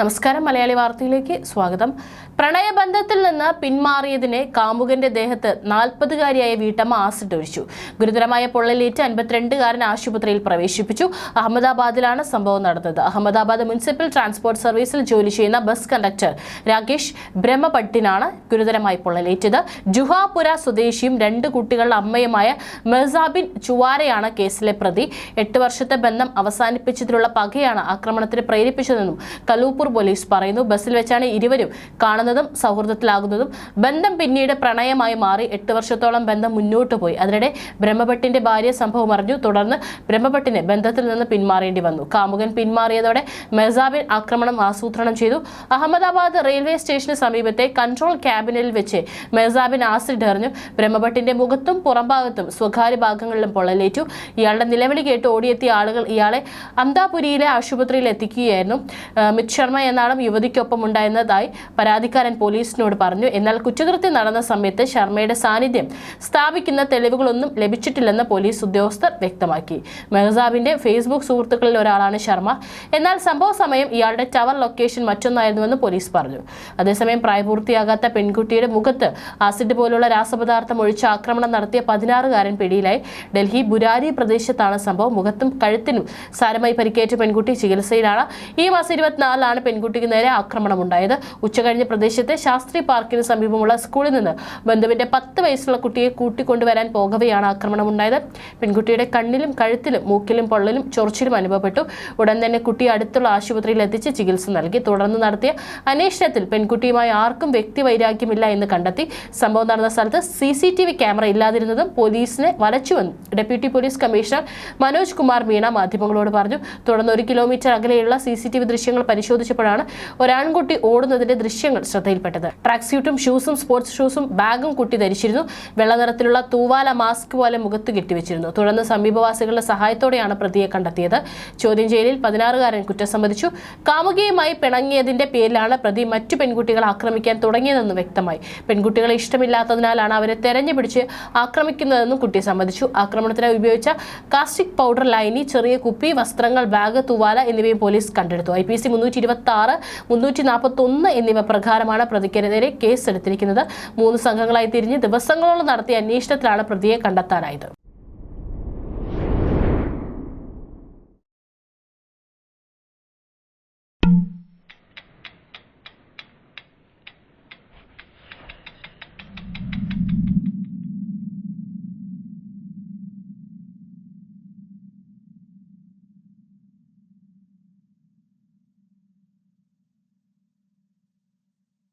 നമസ്കാരം, മലയാളി വാർത്തയിലേക്ക് സ്വാഗതം. പ്രണയബന്ധത്തിൽ നിന്ന് പിന്മാറിയതിനെ കാമുകന്റെ ദേഹത്ത് 40-കാരിയായ വീട്ടമ്മ ആസിഡ് ഒഴിച്ചു. ഗുരുതരമായ പൊള്ളലേറ്റ് 52-കാരൻ ആശുപത്രിയിൽ പ്രവേശിപ്പിച്ചു. അഹമ്മദാബാദിലാണ് സംഭവം നടന്നത്. അഹമ്മദാബാദ് മുനിസിപ്പൽ ട്രാൻസ്പോർട്ട് സർവീസിൽ ജോലി ചെയ്യുന്ന ബസ് കണ്ടക്ടർ രാകേഷ് ബ്രഹ്മഭട്ടിനാണ് ഗുരുതരമായി പൊള്ളലേറ്റത്. ജുഹാപുര സ്വദേശിയും 2 കുട്ടികളുടെ അമ്മയുമായ മെഹ്സാബിൻ ചുവാരയാണ് കേസിലെ പ്രതി. 8 വർഷത്തെ ബന്ധം അവസാനിപ്പിച്ചതിലുള്ള പകയാണ് ആക്രമണത്തിന് പ്രേരിപ്പിച്ചതെന്നും കലൂപ്പൂർ പോലീസ് പറയുന്നു. ബസ്സിൽ വെച്ചാണ് ഇരുവരും കാണുന്നതും സൗഹൃദത്തിലാകുന്നതും. ബന്ധം പിന്നീട് പ്രണയമായി മാറി. 8 വർഷത്തോളം ബന്ധം മുന്നോട്ട് പോയി. അതിനിടെ ബ്രഹ്മഭട്ടിന്റെ ഭാര്യ സംഭവം അറിഞ്ഞു. തുടർന്ന് ബ്രഹ്മഭട്ടിന് ബന്ധത്തിൽ നിന്ന് പിന്മാറേണ്ടി വന്നു. കാമുകൻ പിന്മാറിയതോടെ മെഹ്സാബിൻ ആക്രമണം ആസൂത്രണം ചെയ്തു. അഹമ്മദാബാദ് റെയിൽവേ സ്റ്റേഷന് സമീപത്തെ കൺട്രോൾ ക്യാബിനിൽ വെച്ച് മെഹ്സാബിൻ ആസിഡ് എറിഞ്ഞു. ബ്രഹ്മഭട്ടിന്റെ മുഖത്തും പുറംഭാഗത്തും സ്വകാര്യ ഭാഗങ്ങളിലും പൊള്ളലേറ്റു. ഇയാളുടെ നിലവിളി കേട്ട് ഓടിയെത്തിയ ആളുകൾ ഇയാളെ അംതാപുരിയിലെ ആശുപത്രിയിൽ എത്തിക്കുകയായിരുന്നു. മിത് ശർമ്മ എന്നാണ് യുവതിക്കൊപ്പം ഉണ്ടായിരുന്നതായി പരാതിക്കാരൻ പോലീസിനോട് പറഞ്ഞു. എന്നാൽ കുറ്റകൃത്യം നടന്ന സമയത്ത് ശർമ്മയുടെ സാന്നിധ്യം സ്ഥാപിക്കുന്ന തെളിവുകളൊന്നും ലഭിച്ചിട്ടില്ലെന്ന് പോലീസ് ഉദ്യോഗസ്ഥർ വ്യക്തമാക്കി. മെഹ്സാബിന്റെ ഫേസ്ബുക്ക് സുഹൃത്തുക്കളിൽ ഒരാളാണ് ശർമ്മ. എന്നാൽ സംഭവ സമയം ഇയാളുടെ ടവർ ലൊക്കേഷൻ മറ്റൊന്നായിരുന്നുവെന്ന് പോലീസ് പറഞ്ഞു. അതേസമയം പ്രായപൂർത്തിയാകാത്ത പെൺകുട്ടിയുടെ മുഖത്ത് ആസിഡ് പോലുള്ള രാസപദാർത്ഥം ഒഴിച്ച് ആക്രമണം നടത്തിയ 16-കാരൻ പിടിയിലായി. ഡൽഹി ബുരാരി പ്രദേശത്താണ് സംഭവം. മുഖത്തും കഴുത്തിനും സാരമായി പരിക്കേറ്റ പെൺകുട്ടി ചികിത്സയിലാണ്. ഈ മാസം 24-ാണ് പെൺകുട്ടിക്ക് നേരെ ആക്രമണം ഉണ്ടായത്. ഉച്ചകഴിഞ്ഞ് പ്രദേശത്തെ ശാസ്ത്രി പാർക്കിന് സമീപമുള്ള സ്കൂളിൽ നിന്ന് ബന്ധുവിന്റെ 10 വയസ്സുള്ള കുട്ടിയെ കൂട്ടിക്കൊണ്ടുവരാൻ പോകവെയാണ് ആക്രമണം ഉണ്ടായത്. പെൺകുട്ടിയുടെ കണ്ണിലും കഴുത്തിലും മൂക്കിലും പൊള്ളലും ചൊറിച്ചിലും അനുഭവപ്പെട്ടു. ഉടൻ തന്നെ കുട്ടിയെ അടുത്തുള്ള ആശുപത്രിയിൽ എത്തിച്ച് ചികിത്സ നൽകി. തുടർന്ന് നടത്തിയ അന്വേഷണത്തിൽ പെൺകുട്ടിയുമായി ആർക്കും വ്യക്തിവൈരാഗ്യമില്ല എന്ന് കണ്ടെത്തി. സംഭവം നടന്ന സ്ഥലത്ത് CCTV ക്യാമറ ഇല്ലാതിരുന്നതും പോലീസിനെ വലച്ചുവെന്ന് deputy police commissioner Manoj Kumar Meena മാധ്യമങ്ങളോട് പറഞ്ഞു. തുടർന്ന് 1 കിലോമീറ്റർ അകലെയുള്ള CCTV ദൃശ്യങ്ങൾ പരിശോധിച്ചപ്പോഴാണ് ഒരാൺകുട്ടി ഓടുന്നതിന്റെ ദൃശ്യങ്ങൾ ശ്രദ്ധയിൽപ്പെട്ടത്. ട്രാക്ക് സ്യൂട്ടും ഷൂസും സ്പോർട്സ് ഷൂസും ബാഗും കുട്ടി ധരിച്ചിരുന്നു. വെള്ള നിറത്തിലുള്ള തൂവാല മാസ്ക് പോലെ മുഖത്ത് കെട്ടിവെച്ചിരുന്നു. തുടർന്ന് സമീപവാസികളുടെ സഹായത്തോടെയാണ് പ്രതിയെ കണ്ടെത്തിയത്. ചോദ്യം ചെയ്യലിൽ 16-കാരൻ കുറ്റം സമ്മതിച്ചു. കാമുകിയുമായി പിണങ്ങിയതിന്റെ പേരിലാണ് പ്രതി മറ്റു പെൺകുട്ടികളെ ആക്രമിക്കാൻ തുടങ്ങിയതെന്ന് വ്യക്തമായി. പെൺകുട്ടികളെ ഇഷ്ടമില്ലാത്തതിനാലാണ് അവരെ തെരഞ്ഞുപിടിച്ച് ആക്രമിക്കുന്നതെന്നും കുട്ടി സമ്മതിച്ചു. ആക്രമണത്തിനായി ഉപയോഗിച്ച കാസ്റ്റിക് പൗഡർ, ലൈനി, ചെറിയ കുപ്പി, വസ്ത്രങ്ങൾ, ബാഗ്, തൂവാല എന്നിവയും പോലീസ് കണ്ടെടുത്തു. IPC 326, 341 എന്നിവ പ്രകാരമാണ് പ്രതിക്കെതിരെ കേസെടുത്തിരിക്കുന്നത്. 3 സംഘങ്ങളായി തിരിഞ്ഞ് ദിവസങ്ങളോളം നടത്തിയ അന്വേഷണത്തിലാണ് പ്രതിയെ കണ്ടെത്താനായത്.